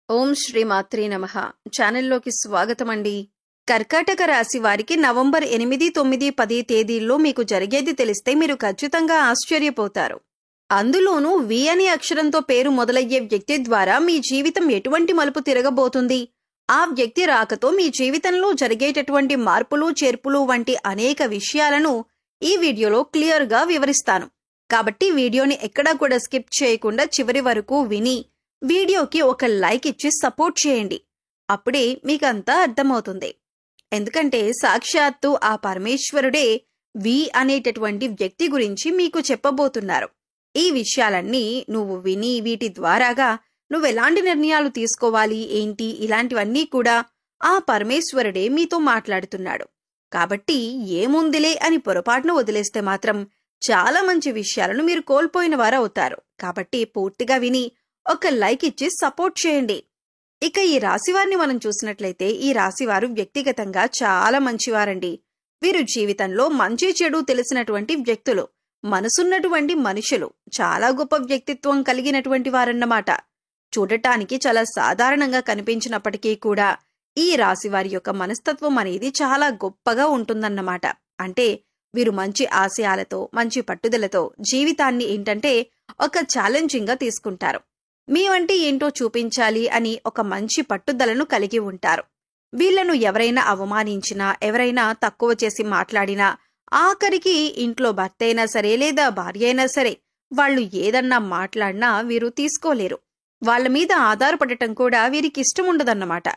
ఓం శ్రీ మాత్రే నమః. ఛానల్లోకి స్వాగతం అండి. కర్కాటక రాశి వారికి నవంబర్ 8, 9, 10 తేదీల్లో మీకు జరిగేది తెలిస్తే మీరు ఖచ్చితంగా ఆశ్చర్యపోతారు. అందులోనూ వి అనే అక్షరంతో పేరు మొదలయ్యే వ్యక్తి ద్వారా మీ జీవితం ఎటువంటి మలుపు తిరగబోతుంది, ఆ వ్యక్తి రాకతో మీ జీవితంలో జరిగేటటువంటి మార్పులు చేర్పులు వంటి అనేక విషయాలను ఈ వీడియోలో క్లియర్గా వివరిస్తాను. కాబట్టి వీడియోని ఎక్కడా కూడా స్కిప్ చేయకుండా చివరి వరకు విని వీడియోకి ఒక లైక్ ఇచ్చి సపోర్ట్ చేయండి. అప్పుడే మీకంతా అర్థమవుతుంది. ఎందుకంటే సాక్షాత్తు ఆ పరమేశ్వరుడే వి అనేటటువంటి వ్యక్తి గురించి మీకు చెప్పబోతున్నారు. ఈ విషయాలన్నీ నువ్వు విని వీటి ద్వారాగా నువ్వెలాంటి నిర్ణయాలు తీసుకోవాలి ఏంటి ఇలాంటివన్నీ కూడా ఆ పరమేశ్వరుడే మీతో మాట్లాడుతున్నాడు. కాబట్టి ఏముందిలే అని పొరపాటును వదిలేస్తే మాత్రం చాలా మంచి విషయాలను మీరు కోల్పోయిన వారు అవుతారు. కాబట్టి పూర్తిగా విని ఒక లైక్ ఇచ్చి సపోర్ట్ చేయండి. ఇక ఈ రాశివారిని మనం చూసినట్లయితే ఈ రాశివారు వ్యక్తిగతంగా చాలా మంచివారండి. వీరు జీవితంలో మంచి చెడు తెలిసినటువంటి వ్యక్తులు, మనసున్నటువంటి మనుషులు, చాలా గొప్ప వ్యక్తిత్వం కలిగినటువంటి వారన్నమాట. చూడటానికి చాలా సాధారణంగా కనిపించినప్పటికీ కూడా ఈ రాశివారి యొక్క మనస్తత్వం అనేది చాలా గొప్పగా ఉంటుందన్నమాట. అంటే వీరు మంచి ఆశయాలతో మంచి పట్టుదలతో జీవితాన్ని ఏంటంటే ఒక ఛాలెంజింగ్ గా తీసుకుంటారు. మేమంటే ఏంటో చూపించాలి అని ఒక మంచి పట్టుదలను కలిగి ఉంటారు. వీళ్లను ఎవరైనా అవమానించినా, ఎవరైనా తక్కువ చేసి మాట్లాడినా, ఆఖరికి ఇంట్లో భర్త అయినా సరే లేదా భార్య అయినా సరే వాళ్ళు ఏదన్నా మాట్లాడినా వీరు తీసుకోలేరు. వాళ్ళ మీద ఆధారపడటం కూడా వీరికి ఇష్టం ఉండదన్నమాట.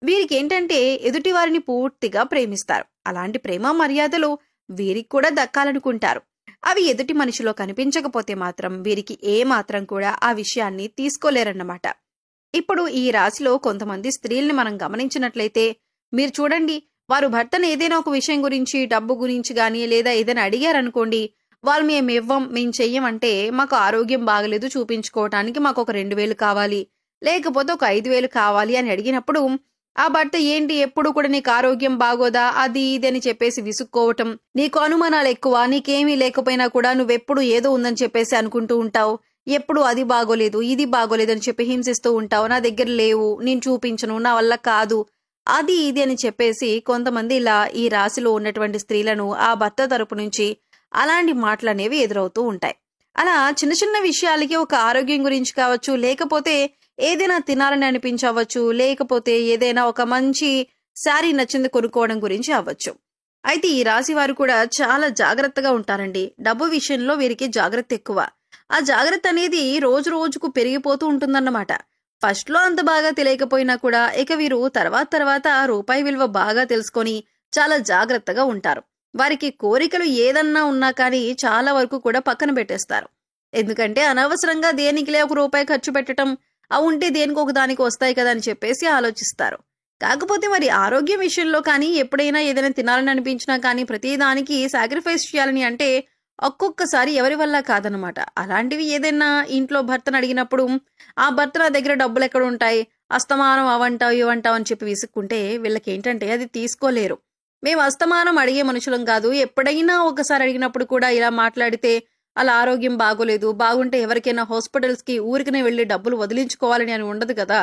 వీరికి ఏంటంటే ఎదుటివారిని పూర్తిగా ప్రేమిస్తారు. అలాంటి ప్రేమ మర్యాదలు వీరికి కూడా దక్కాలనుకుంటారు. అవి ఎదుటి మనిషిలో కనిపించకపోతే మాత్రం వీరికి ఏమాత్రం కూడా ఆ విషయాన్ని తీసుకోలేరన్నమాట. ఇప్పుడు ఈ రాశిలో కొంతమంది స్త్రీల్ని మనం గమనించినట్లయితే మీరు చూడండి, వారు భర్తను ఏదైనా ఒక విషయం గురించి, డబ్బు గురించి గానీ లేదా ఏదైనా అడిగారనుకోండి, వాళ్ళు మేం చెయ్యమంటే మాకు ఆరోగ్యం బాగలేదు చూపించుకోవటానికి మాకు ఒక 2000 కావాలి, లేకపోతే ఒక 5000 కావాలి అని అడిగినప్పుడు ఆ భర్త ఏంటి ఎప్పుడు కూడా నీకు ఆరోగ్యం బాగోదా అది ఇది అని చెప్పేసి విసుక్కోవటం, నీకు అనుమానాలు ఎక్కువ, నీకేమీ లేకపోయినా కూడా నువ్వెప్పుడు ఏదో ఉందని చెప్పేసి అనుకుంటూ ఉంటావు, ఎప్పుడు అది బాగోలేదు ఇది బాగోలేదు అని చెప్పి హింసిస్తూ ఉంటావు, నా దగ్గర లేవు, నేను చూపించను, నా వల్ల కాదు, అది ఇది అని చెప్పేసి కొంతమంది ఇలా ఈ రాశిలో ఉన్నటువంటి స్త్రీలను ఆ భర్త తరపు నుంచి అలాంటి మాటలు అనేవి ఎదురవుతూ ఉంటాయి. అలా చిన్న చిన్న విషయాలకి ఒక ఆరోగ్యం గురించి కావచ్చు, లేకపోతే ఏదైనా తినాలని అనిపించవచ్చు, లేకపోతే ఏదైనా ఒక మంచి శారీ నచ్చింది కొనుక్కోవడం గురించి అవ్వచ్చు. అయితే ఈ రాశి వారు కూడా చాలా జాగ్రత్తగా ఉంటారండి. డబ్బు విషయంలో వీరికి జాగ్రత్త ఎక్కువ. ఆ జాగ్రత్త అనేది రోజు రోజుకు పెరిగిపోతూ ఉంటుందన్నమాట. ఫస్ట్ లో అంత బాగా తెలియకపోయినా కూడా ఇక వీరు తర్వాత రూపాయి విలువ బాగా తెలుసుకొని చాలా జాగ్రత్తగా ఉంటారు. వారికి కోరికలు ఏదన్నా ఉన్నా కానీ చాలా వరకు కూడా పక్కన పెట్టేస్తారు. ఎందుకంటే అనవసరంగా దేనికిలే ₹1 ఖర్చు పెట్టడం, ఉంటే దేనికి ఒక దానికి వస్తాయి కదా అని చెప్పేసి ఆలోచిస్తారు. కాకపోతే మరి ఆరోగ్యం విషయంలో కానీ ఎప్పుడైనా ఏదైనా తినాలని అనిపించినా కానీ ప్రతిదానికి సాక్రిఫైస్ చేయాలని అంటే ఒక్కొక్కసారి ఎవరి వల్ల కాదనమాట. అలాంటివి ఏదైనా ఇంట్లో భర్తను అడిగినప్పుడు ఆ భర్త నా దగ్గర డబ్బులు ఎక్కడ ఉంటాయి, అస్తమానం అవంటావు ఇవంటావు అని చెప్పి విసుక్కుంటే వీళ్ళకి ఏంటంటే అది తీసుకోలేరు. మేము అస్తమానం అడిగే మనుషులం కాదు, ఎప్పుడైనా ఒకసారి అడిగినప్పుడు కూడా ఇలా మాట్లాడితే అలా ఆరోగ్యం బాగోలేదు, బాగుంటే ఎవరికైనా హాస్పిటల్స్కి ఊరికనే వెళ్ళి డబ్బులు వదిలించుకోవాలని అని ఉండదు కదా,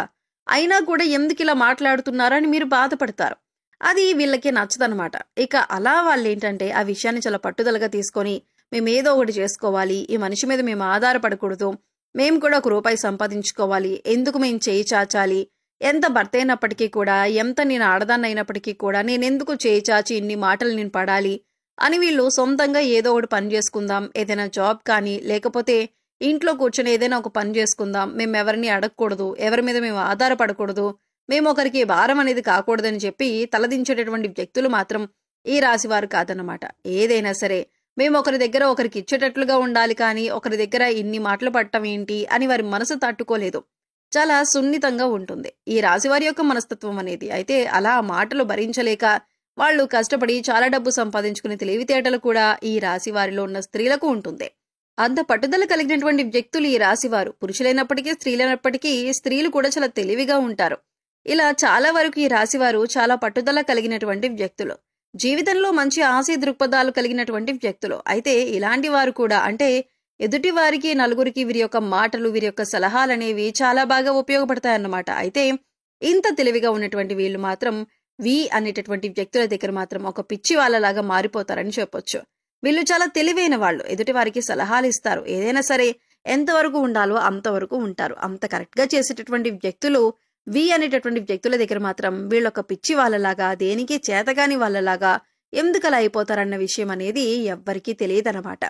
అయినా కూడా ఎందుకు ఇలా మాట్లాడుతున్నారని మీరు బాధపడతారు. అది వీళ్ళకి నచ్చదనమాట. ఇక అలా వాళ్ళు ఏంటంటే ఆ విషయాన్ని చాలా పట్టుదలగా తీసుకొని మేమేదో ఒకటి చేసుకోవాలి, ఈ మనిషి మీద మేము ఆధారపడకూడదు, మేము కూడా ₹1 సంపాదించుకోవాలి, ఎందుకు మేము చేయి చాచాలి, ఎంత భర్త అయినప్పటికీ కూడా, ఎంత నేను ఆడదాన్ని అయినప్పటికీ కూడా నేనెందుకు చేయి చాచి ఇన్ని మాటలు నేను పడాలి అని వీళ్ళు సొంతంగా ఏదో ఒకటి పని చేసుకుందాం, ఏదైనా జాబ్ కానీ లేకపోతే ఇంట్లో కూర్చొని ఏదైనా ఒక పని చేసుకుందాం, మేము ఎవరిని అడగకూడదు, ఎవరి మీద మేము ఆధారపడకూడదు, మేము ఒకరికి భారం అనేది కాకూడదని చెప్పి తలదించేటటువంటి వ్యక్తులు మాత్రం ఈ రాశివారు కాదన్నమాట. ఏదైనా సరే మేము ఒకరి దగ్గర ఒకరికి ఇచ్చేటట్లుగా ఉండాలి కానీ ఒకరి దగ్గర ఇన్ని మాటలు పడటం ఏంటి అని వారి మనసు తట్టుకోలేదు. చాలా సున్నితంగా ఉంటుంది ఈ రాశివారి యొక్క మనస్తత్వం అనేది. అయితే అలా మాటలు భరించలేక వాళ్ళు కష్టపడి చాలా డబ్బు సంపాదించుకునే తెలివితేటలు కూడా ఈ రాశి వారిలో ఉన్న స్త్రీలకు ఉంటుంది. అంత పట్టుదల కలిగినటువంటి వ్యక్తులు ఈ రాశివారు. పురుషులైనప్పటికీ స్త్రీలైనప్పటికీ స్త్రీలు కూడా చాలా తెలివిగా ఉంటారు. ఇలా చాలా వరకు ఈ రాశివారు చాలా పట్టుదల కలిగినటువంటి వ్యక్తులు, జీవితంలో మంచి ఆశయ దృక్పథాలు కలిగినటువంటి వ్యక్తులు. అయితే ఇలాంటి వారు కూడా అంటే ఎదుటి వారికి నలుగురికి వీరి యొక్క మాటలు వీరి యొక్క సలహాలనేవి చాలా బాగా ఉపయోగపడతాయన్నమాట. అయితే ఇంత తెలివిగా ఉన్నటువంటి వీళ్ళు మాత్రం వి అనేటటువంటి వ్యక్తుల దగ్గర మాత్రం ఒక పిచ్చి వాళ్ళలాగా మారిపోతారని చెప్పొచ్చు. వీళ్ళు చాలా తెలివైన వాళ్ళు. ఎదుటి వారికి సలహాలు ఇస్తారు. ఏదైనా సరే ఎంతవరకు ఉండాలో అంతవరకు ఉంటారు. అంత కరెక్ట్ గా చేసేటటువంటి వ్యక్తులు వి అనేటటువంటి వ్యక్తుల దగ్గర మాత్రం వీళ్ళొక పిచ్చి వాళ్ళలాగా, దేనికి చేతగాని వాళ్ళలాగా ఎందుకలా అయిపోతారన్న విషయం అనేది ఎవ్వరికీ తెలియదన్నమాట.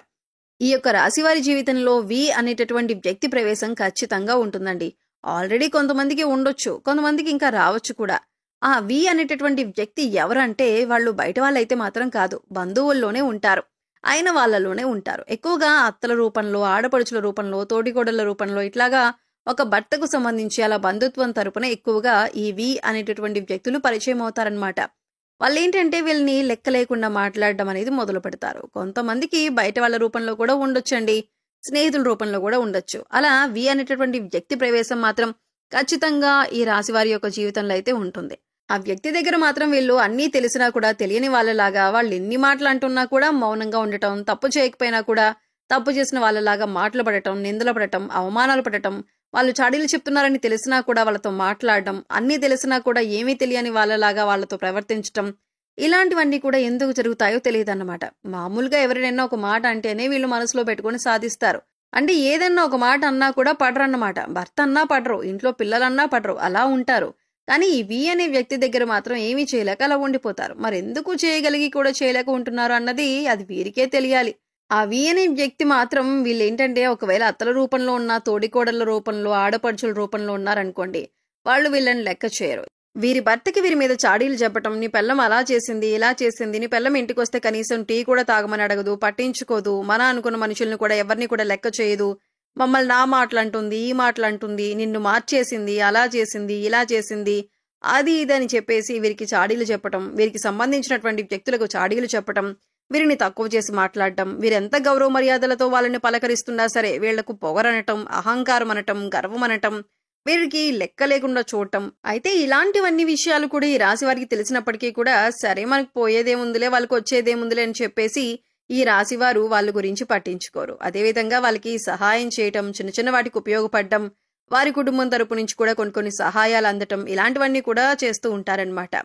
ఈ యొక్క రాశివారి జీవితంలో వి అనేటటువంటి వ్యక్తి ప్రవేశం ఖచ్చితంగా ఉంటుందండి. ఆల్రెడీ కొంతమందికి ఉండొచ్చు, కొంతమందికి ఇంకా రావచ్చు కూడా. ఆ వి అనేటటువంటి వ్యక్తి ఎవరంటే వాళ్ళు బయట వాళ్ళైతే మాత్రం కాదు, బంధువుల్లోనే ఉంటారు, అయిన వాళ్ళలోనే ఉంటారు. ఎక్కువగా అత్తల రూపంలో, ఆడపడుచుల రూపంలో, తోటికోడళ్ల రూపంలో ఇట్లాగా ఒక భర్తకు సంబంధించి అలా బంధుత్వం తరపున ఎక్కువగా ఈ వి అనేటటువంటి వ్యక్తులు పరిచయం అవుతారనమాట. వాళ్ళు ఏంటంటే వీళ్ళని లెక్క లేకుండా మాట్లాడడం అనేది మొదలు పెడతారు. కొంతమందికి బయట వాళ్ళ రూపంలో కూడా ఉండొచ్చండి, స్నేహితుల రూపంలో కూడా ఉండొచ్చు. అలా వి అనేటటువంటి వ్యక్తి ప్రవేశం మాత్రం ఖచ్చితంగా ఈ రాశి వారి యొక్క జీవితంలో అయితే ఉంటుంది. ఆ వ్యక్తి దగ్గర మాత్రం వీళ్ళు అన్నీ తెలిసినా కూడా తెలియని వాళ్ళలాగా, వాళ్ళు ఎన్ని మాటలు అంటున్నా కూడా మౌనంగా ఉండటం, తప్పు చేయకపోయినా కూడా తప్పు చేసిన వాళ్ళలాగా మాటలు పడటం, నిందలు పడటం, అవమానాలు పడటం, వాళ్ళు చాడీలు చెప్తున్నారని తెలిసినా కూడా వాళ్ళతో మాట్లాడడం, అన్నీ తెలిసినా కూడా ఏమీ తెలియని వాళ్ళలాగా వాళ్ళతో ప్రవర్తించటం, ఇలాంటివన్నీ కూడా ఎందుకు జరుగుతాయో తెలియదన్నమాట. మామూలుగా ఎవరైనా ఒక మాట అంటేనే వీళ్ళు మనసులో పెట్టుకుని సాధిస్తారు. అంటే ఏదన్నా ఒక మాట అన్నా కూడా పడరన్నమాట. భర్త అన్నా పడరు, ఇంట్లో పిల్లలన్నా పడరు, అలా ఉంటారు. కానీ ఈ వి అనే వ్యక్తి దగ్గర మాత్రం ఏమీ చేయలేక అలా ఉండిపోతారు. మరెందుకు చేయగలిగి కూడా చేయలేక ఉంటున్నారు అన్నది అది వీరికే తెలియాలి. ఆ వి అనే వ్యక్తి మాత్రం వీళ్ళేంటంటే ఒకవేళ అత్తల రూపంలో ఉన్న, తోడికోడళ్ల రూపంలో, ఆడపడుచుల రూపంలో ఉన్నారనుకోండి, వాళ్ళు వీళ్ళని లెక్క చేయరు. వీరి భర్తకి వీరి మీద చాడీలు చెప్పటం, నీ పెళ్ళం అలా చేసింది, ఇలా చేసింది, నీ పెళ్ళం ఇంటికి వస్తే కనీసం టీ కూడా తాగమని అడగదు, పట్టించుకోదు, మన అనుకున్న మనుషుల్ని కూడా ఎవరిని కూడా లెక్క చేయదు, మమ్మల్ని నా మాటలంటుంది, ఈ మాటలంటుంది, నిన్ను మార్చేసింది, అలా చేసింది, ఇలా చేసింది, అది ఇది అని చెప్పేసి వీరికి చాడీలు చెప్పటం, వీరికి సంబంధించినటువంటి వ్యక్తులకు చాడీలు చెప్పటం, వీరిని తక్కువ చేసి మాట్లాడటం, వీరెంత గౌరవ మర్యాదలతో వాళ్ళని పలకరిస్తున్నా సరే వీళ్లకు పొగరనటం, అహంకారం అనటం, గర్వం అనటం, వీరికి లెక్క లేకుండా చూడటం. అయితే ఇలాంటివన్నీ విషయాలు కూడా ఈ రాశి వారికి తెలిసినప్పటికీ కూడా సరే మనకు పోయేదేముందిలే, వాళ్ళకి వచ్చేదేముందిలే అని చెప్పేసి ఈ రాశివారు వాళ్ళ గురించి పట్టించుకోరు. అదేవిధంగా వాళ్ళకి సహాయం చేయటం, చిన్న చిన్న వాటికి ఉపయోగపడడం, వారి కుటుంబం తరపు నుంచి కూడా కొన్ని సహాయాలు అందటం, ఇలాంటివన్నీ కూడా చేస్తూ ఉంటారనమాట.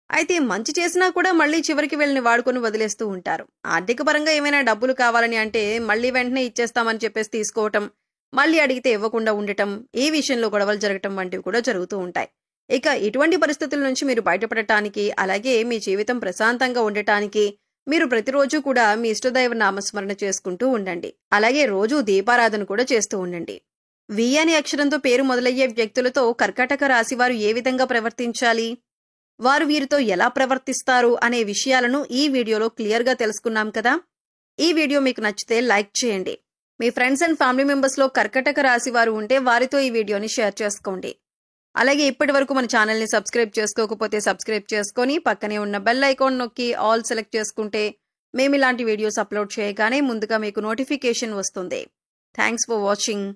అయితే మంచి చేసినా కూడా మళ్ళీ చివరికి వీళ్ళని వాడుకొని వదిలేస్తూ ఉంటారు. ఆర్థిక పరంగా ఏమైనా డబ్బులు కావాలని అంటే మళ్ళీ వెంటనే ఇచ్చేస్తామని చెప్పేసి తీసుకోవటం, మళ్ళీ అడిగితే ఇవ్వకుండా ఉండటం, ఈ విషయంలో గొడవలు జరగటం వంటివి కూడా జరుగుతూ ఉంటాయి. ఇక ఇటువంటి పరిస్థితుల నుంచి మీరు బయటపడటానికి, అలాగే మీ జీవితం ప్రశాంతంగా ఉండటానికి మీరు ప్రతిరోజు కూడా మీ ఇష్టదైవ నామస్మరణ చేసుకుంటూ ఉండండి. అలాగే రోజు దీపారాధన కూడా చేస్తూ ఉండండి. వి అనే అక్షరంతో పేరు మొదలయ్యే వ్యక్తులతో కర్కాటక రాశి వారు ఏ విధంగా ప్రవర్తించాలి, వారు వీరితో ఎలా ప్రవర్తిస్తారు అనే విషయాలను ఈ వీడియోలో క్లియర్గా తెలుసుకున్నాం కదా. ఈ వీడియో మీకు నచ్చితే లైక్ చేయండి. మీ ఫ్రెండ్స్ అండ్ ఫ్యామిలీ మెంబర్స్లో కర్కాటక రాశి వారు ఉంటే వారితో ఈ వీడియోని షేర్ చేసుకోండి. అలాగే ఇప్పటి వరకు మన ఛానల్ని సబ్స్క్రైబ్ చేసుకోకపోతే సబ్స్క్రైబ్ చేసుకొని పక్కనే ఉన్న బెల్ ఐకాన్ నొక్కి ఆల్ సెలెక్ట్ చేసుకుంటే మేము ఇలాంటి వీడియోస్ అప్లోడ్ చేయగానే ముందుగా మీకు నోటిఫికేషన్ వస్తుంది. Thanks for watching.